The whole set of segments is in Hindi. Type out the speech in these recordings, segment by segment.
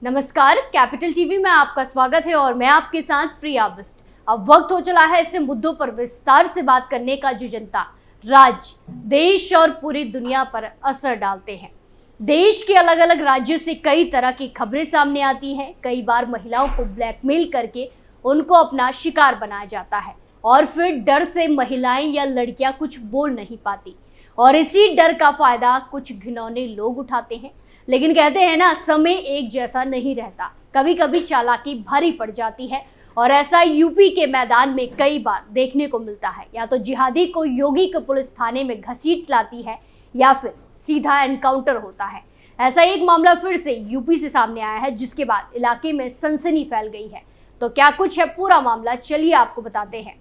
नमस्कार, कैपिटल टीवी में आपका स्वागत है और मैं आपके साथ प्रिया बिस्ट। अब वक्त हो चला है ऐसे मुद्दों पर विस्तार से बात करने का जो जनता, राज्य, देश और पूरी दुनिया पर असर डालते हैं। देश के अलग अलग राज्यों से कई तरह की खबरें सामने आती हैं। कई बार महिलाओं को ब्लैकमेल करके उनको अपना शिकार बनाया जाता है और फिर डर से महिलाएं या लड़कियां कुछ बोल नहीं पाती और इसी डर का फायदा कुछ घिनौने लोग उठाते हैं। लेकिन कहते हैं ना, समय एक जैसा नहीं रहता, कभी कभी चालाकी भारी पड़ जाती है और ऐसा यूपी के मैदान में कई बार देखने को मिलता है। या तो जिहादी को योगी के पुलिस थाने में घसीट लाती है या फिर सीधा एनकाउंटर होता है। ऐसा एक मामला फिर से यूपी से सामने आया है, जिसके बाद इलाके में सनसनी फैल गई है। तो क्या कुछ है पूरा मामला, चलिए आपको बताते हैं।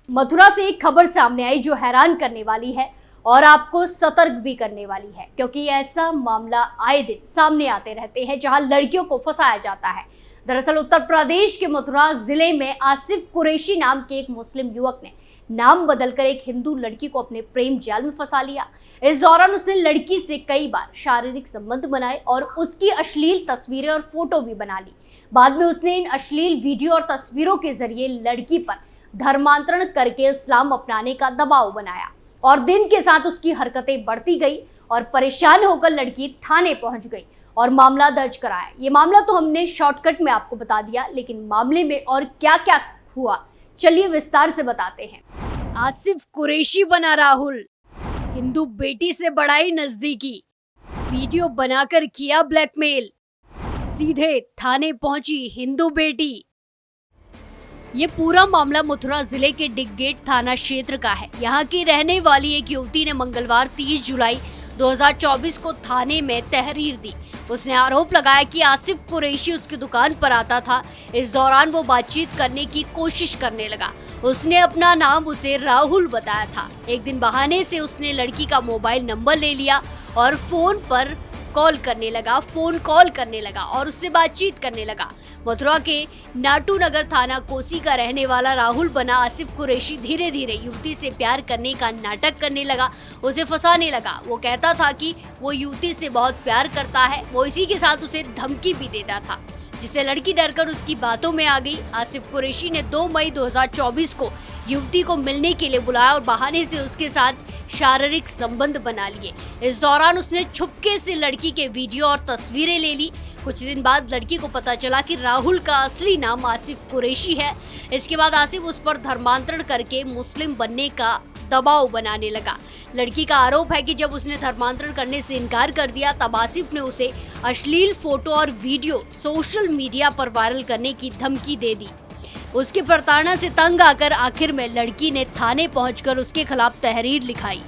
मथुरा से एक खबर सामने आई जो हैरान करने वाली है और आपको सतर्क भी करने वाली है, क्योंकि ऐसा मामला आए दिन सामने आते रहते हैं जहां लड़कियों को फंसाया जाता है। दरअसल उत्तर प्रदेश के मथुरा जिले में आसिफ कुरैशी नाम के एक मुस्लिम युवक ने नाम बदलकर एक हिंदू लड़की को अपने प्रेम जाल में फंसा लिया। इस दौरान उसने लड़की से कई बार शारीरिक संबंध बनाए और उसकी अश्लील तस्वीरें और फोटो भी बना ली। बाद में उसने इन अश्लील वीडियो और तस्वीरों के जरिए लड़की पर धर्मांतरण करके इस्लाम अपनाने का दबाव बनाया और दिन के साथ उसकी हरकतें बढ़ती गई और परेशान होकर लड़की थाने पहुंच गई और मामला दर्ज कराया। ये मामला तो हमने शॉर्टकट में आपको बता दिया, लेकिन मामले में और क्या क्या हुआ चलिए विस्तार से बताते हैं। आसिफ कुरैशी बना राहुल, हिंदू बेटी से बढ़ाई नजदीकी, वीडियो बनाकर किया ब्लैकमेल, सीधे थाने पहुंची हिंदू बेटी। ये पूरा मामला मथुरा जिले के डिगगेट थाना क्षेत्र का है। यहाँ की रहने वाली एक युवती ने मंगलवार 30 जुलाई 2024 को थाने में तहरीर दी। उसने आरोप लगाया कि आसिफ कुरैशी उसकी दुकान पर आता था। इस दौरान वो बातचीत करने की कोशिश करने लगा। उसने अपना नाम उसे राहुल बताया था। एक दिन बहाने से उसने लड़की का मोबाइल नंबर ले लिया और फोन कॉल करने लगा और उससे बातचीत करने लगा। मथुरा के नाटू नगर थाना कोसी का रहने वाला राहुल बना आसिफ कुरैशी धीरे धीरे युवती से प्यार करने का नाटक करने लगा, उसे फंसाने लगा। वो कहता था कि वो युवती से बहुत प्यार करता है। वो इसी के साथ उसे धमकी भी देता था, जिससे लड़की डरकर उसकी बातों में आ गई। आसिफ कुरैशी ने 2 मई 2024 को युवती को मिलने के लिए बुलाया और बहाने से उसके साथ शारीरिक संबंध बना लिए। इस दौरान उसने छुपके से लड़की के वीडियो और तस्वीरें ले ली। कुछ दिन बाद लड़की को पता चला कि राहुल का असली नाम आसिफ कुरैशी है। इसके बाद आसिफ उस पर धर्मांतरण करके मुस्लिम बनने का दबाव बनाने लगा। लड़की का आरोप है कि जब उसने धर्मांतरण करने से इनकार कर दिया, तब आसिफ ने उसे अश्लील फोटो और वीडियो सोशल मीडिया पर वायरल करने की धमकी दे दी। उसकी प्रताड़ना से तंग आकर आखिर में लड़की ने थाने पहुंचकर उसके खिलाफ तहरीर लिखाई।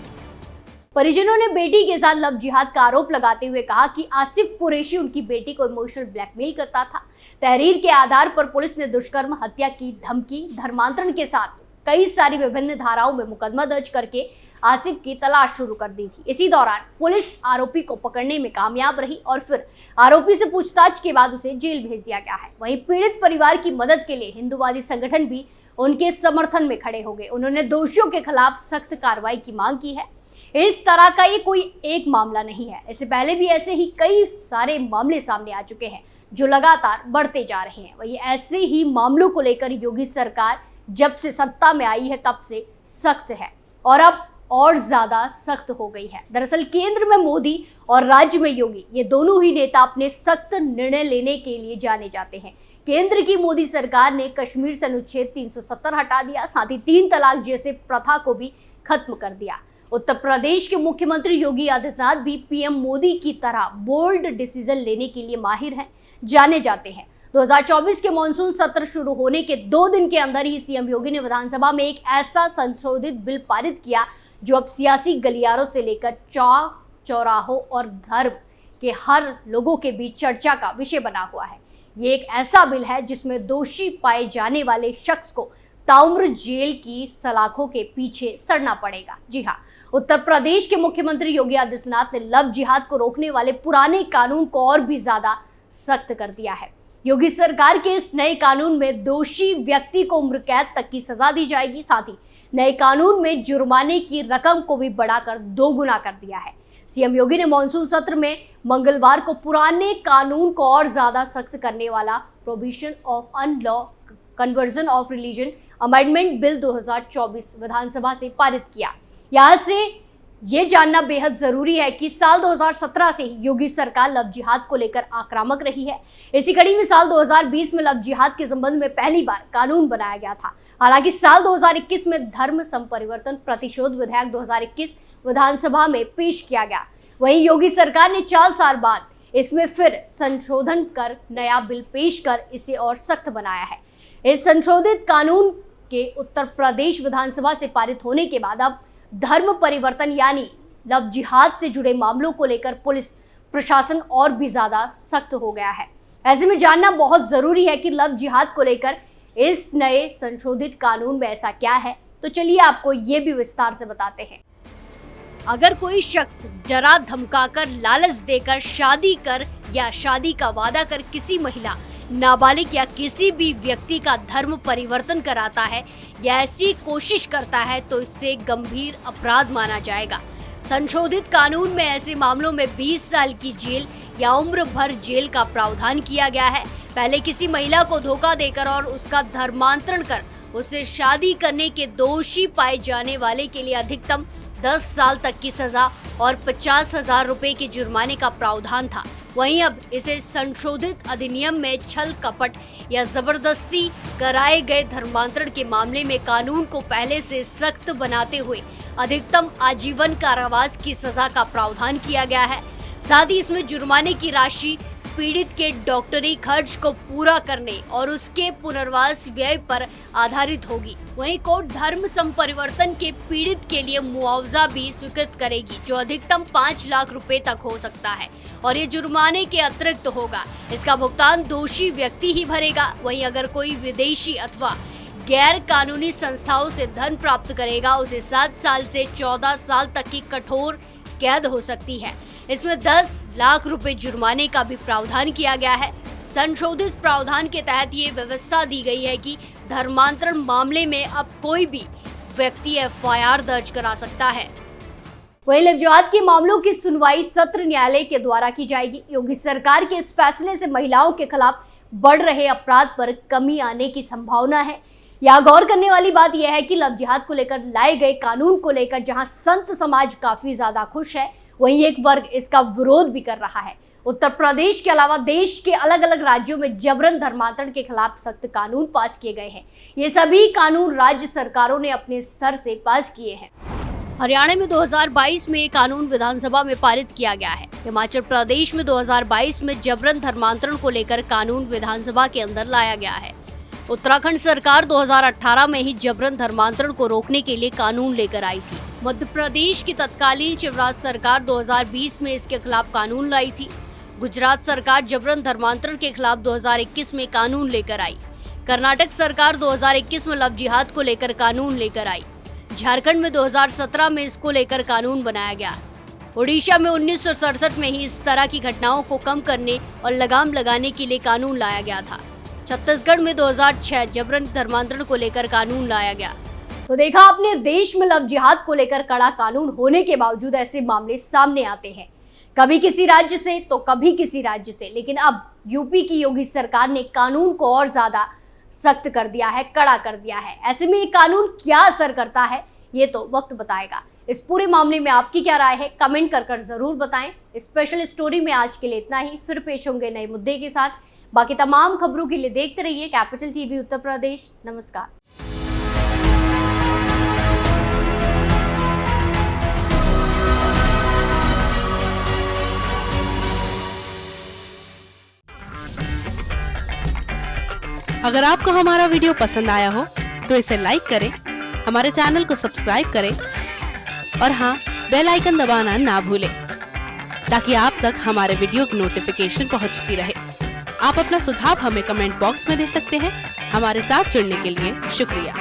परिजनों ने बेटी के साथ लव जिहाद का आरोप लगाते हुए कहा कि आसिफ कुरैशी उनकी बेटी को इमोशनल ब्लैकमेल करता था। तहरीर के आधार पर पुलिस ने दुष्कर्म, हत्या की धमकी, धर्मांतरण के साथ कई सारी विभिन्न धाराओं में मुकदमा दर्ज करके आसिफ की तलाश शुरू कर दी थी। इसी दौरान पुलिस आरोपी को पकड़ने में कामयाब रही और फिर आरोपी से पूछताछ के बाद उसे जेल भेज दिया गया है। वहीं पीड़ित परिवार की मदद के लिए हिंदूवादी संगठन भी उनके समर्थन में खड़े हो गए। उन्होंने दोषियों के खिलाफ सख्त कार्रवाई की मांग की है। इस तरह का ये कोई एक मामला नहीं है, इससे पहले भी ऐसे ही कई सारे मामले सामने आ चुके हैं जो लगातार बढ़ते जा रहे हैं। वही ऐसे ही मामलों को लेकर योगी सरकार जब से सत्ता में आई है तब से सख्त है और अब और ज्यादा सख्त हो गई है। दरअसल केंद्र में मोदी और राज्य में योगी, ये दोनों ही नेता अपने सख्त निर्णय लेने के लिए जाने जाते हैं। केंद्र की मोदी सरकार ने कश्मीर से अनुच्छेद 370 हटा दिया, साथ ही 3 तलाक जैसे प्रथा को भी खत्म कर दिया। उत्तर प्रदेश के मुख्यमंत्री योगी आदित्यनाथ भी पीएम मोदी की तरह बोल्ड डिसीजन लेने के लिए माहिर हैं, जाने जाते हैं। 2024 के मानसून सत्र शुरू होने के 2 दिन के अंदर ही सीएम योगी ने विधानसभा में एक ऐसा संशोधित बिल पारित किया जो अब सियासी गलियारों से लेकर चौराहों और धर्म के हर लोगों के बीच चर्चा का विषय बना हुआ है। ये एक ऐसा बिल है जिसमें दोषी पाए जाने वाले शख्स को ताउम्र जेल की सलाखों के पीछे सड़ना पड़ेगा। जी हाँ, उत्तर प्रदेश के मुख्यमंत्री योगी आदित्यनाथ ने लव जिहाद को रोकने वाले पुराने कानून को और भी ज्यादा सख्त कर दिया है। योगी सरकार के इस नए कानून में दोषी व्यक्ति को उम्र कैद तक की सजा दी जाएगी। साथ ही नए कानून में जुर्माने की रकम को भी बढ़ाकर 2 गुना कर दिया है। सीएम योगी ने मॉनसून सत्र में मंगलवार को पुराने कानून को और ज्यादा सख्त करने वाला prohibition of unlawful conversion of religion amendment bill 2024 विधानसभा से पारित किया। यहाँ से ये जानना बेहद जरूरी है कि साल 2017 से योगी सरकार लव जिहाद को लेकर आक्रामक रही है। इसी कड़ी में साल 2020 में लव जिहाद के संबंध में पहली बार कानून बनाया गया था। हालांकि साल 2021 में धर्म संपरिवर्तन प्रतिशोध विधेयक 2021 विधानसभा में पेश किया गया। वहीं योगी सरकार ने 4 साल बाद इसमें फिर संशोधन कर नया बिल पेश कर इसे और सख्त बनाया है। इस संशोधित कानून के उत्तर प्रदेश विधानसभा से पारित होने के बाद अब धर्म परिवर्तन यानी लव जिहाद से जुड़े मामलों को लेकर पुलिस प्रशासन और भी ज्यादा सख्त हो गया है। ऐसे में जानना बहुत जरूरी है कि लव जिहाद को लेकर इस नए संशोधित कानून में ऐसा क्या है। तो चलिए आपको ये भी विस्तार से बताते हैं। अगर कोई शख्स डरा धमकाकर लालच देकर शादी कर या शादी का वादा कर किसी महिला, नाबालिग या किसी भी व्यक्ति का धर्म परिवर्तन कराता है या ऐसी कोशिश करता है तो इससे गंभीर अपराध माना जाएगा। संशोधित कानून में ऐसे मामलों में 20 साल की जेल या उम्र भर जेल का प्रावधान किया गया है। पहले किसी महिला को धोखा देकर और उसका धर्मांतरण कर उससे शादी करने के दोषी पाए जाने वाले के लिए अधिकतम 10 साल तक की सजा और 50,000 रुपए के जुर्माने का प्रावधान था। वहीं अब इसे संशोधित अधिनियम में छल कपट या जबरदस्ती कराए गए धर्मांतरण के मामले में कानून को पहले से सख्त बनाते हुए अधिकतम आजीवन कारावास की सजा का प्रावधान किया गया है। साथ ही इसमें जुर्माने की राशि पीड़ित के डॉक्टरी खर्च को पूरा करने और उसके पुनर्वास व्यय पर आधारित होगी। वहीं कोर्ट धर्म संपरिवर्तन के पीड़ित के लिए मुआवजा भी स्वीकृत करेगी जो अधिकतम 5 लाख रुपए तक हो सकता है और ये जुर्माने के अतिरिक्त होगा। इसका भुगतान दोषी व्यक्ति ही भरेगा। वहीं अगर कोई विदेशी अथवा गैर कानूनी संस्थाओं से धन प्राप्त करेगा उसे 7 साल से 14 साल तक की कठोर कैद हो सकती है। इसमें 10 लाख रुपए जुर्माने का भी प्रावधान किया गया है। संशोधित प्रावधान के तहत ये व्यवस्था दी गई है कि धर्मांतरण मामले में अब कोई भी व्यक्ति एफआईआर दर्ज करा सकता है। वहीं लव जिहाद के मामलों की सुनवाई सत्र न्यायालय के द्वारा की जाएगी। योगी सरकार के इस फैसले से महिलाओं के खिलाफ बढ़ रहे अपराध पर कमी आने की संभावना है। यहाँ गौर करने वाली बात यह है कि लव जिहाद को लेकर लाए गए कानून को लेकर जहां संत समाज काफी ज्यादा खुश है, वहीं एक वर्ग इसका विरोध भी कर रहा है। उत्तर प्रदेश के अलावा देश के अलग अलग राज्यों में जबरन धर्मांतरण के खिलाफ सख्त कानून पास किए गए हैं। ये सभी कानून राज्य सरकारों ने अपने स्तर से पास किए हैं। हरियाणा में 2022 में कानून विधानसभा में पारित किया गया है। हिमाचल प्रदेश में 2022 में जबरन धर्मांतरण को लेकर कानून विधानसभा के अंदर लाया गया है। उत्तराखंड सरकार 2018 में ही जबरन धर्मांतरण को रोकने के लिए कानून लेकर आई थी। मध्य प्रदेश की तत्कालीन शिवराज सरकार 2020 में इसके खिलाफ कानून लाई थी। गुजरात सरकार जबरन धर्मांतरण के खिलाफ 2021 में कानून लेकर आई। कर्नाटक सरकार 2021 में लव जिहाद को लेकर कानून लेकर आई। झारखंड में 2017 में इसको लेकर कानून बनाया गया। ओडिशा में 1967 में ही इस तरह की घटनाओं को कम करने और लगाम लगाने के लिए कानून लाया गया था। छत्तीसगढ़ में 2006 जबरन धर्मांतरण को लेकर कानून लाया गया। तो देखा आपने, देश में लव जिहाद को लेकर कड़ा कानून होने के बावजूद ऐसे मामले सामने आते हैं, कभी किसी राज्य से तो कभी किसी राज्य से। लेकिन अब यूपी की योगी सरकार ने कानून को और ज्यादा सख्त कर दिया है, कड़ा कर दिया है। ऐसे में ये कानून क्या असर करता है ये तो वक्त बताएगा। इस पूरे मामले में आपकी क्या राय है, कमेंट कर जरूर बताएं। स्पेशल स्टोरी में आज के लिए इतना ही। फिर पेश होंगे नए मुद्दे के साथ। बाकी तमाम खबरों के लिए देखते रहिए कैपिटल टीवी उत्तर प्रदेश। नमस्कार। अगर आपको हमारा वीडियो पसंद आया हो तो इसे लाइक करें, हमारे चैनल को सब्सक्राइब करें और हाँ, बेल आइकन दबाना ना भूलें ताकि आप तक हमारे वीडियो की नोटिफिकेशन पहुंचती रहे। आप अपना सुझाव हमें कमेंट बॉक्स में दे सकते हैं। हमारे साथ जुड़ने के लिए शुक्रिया।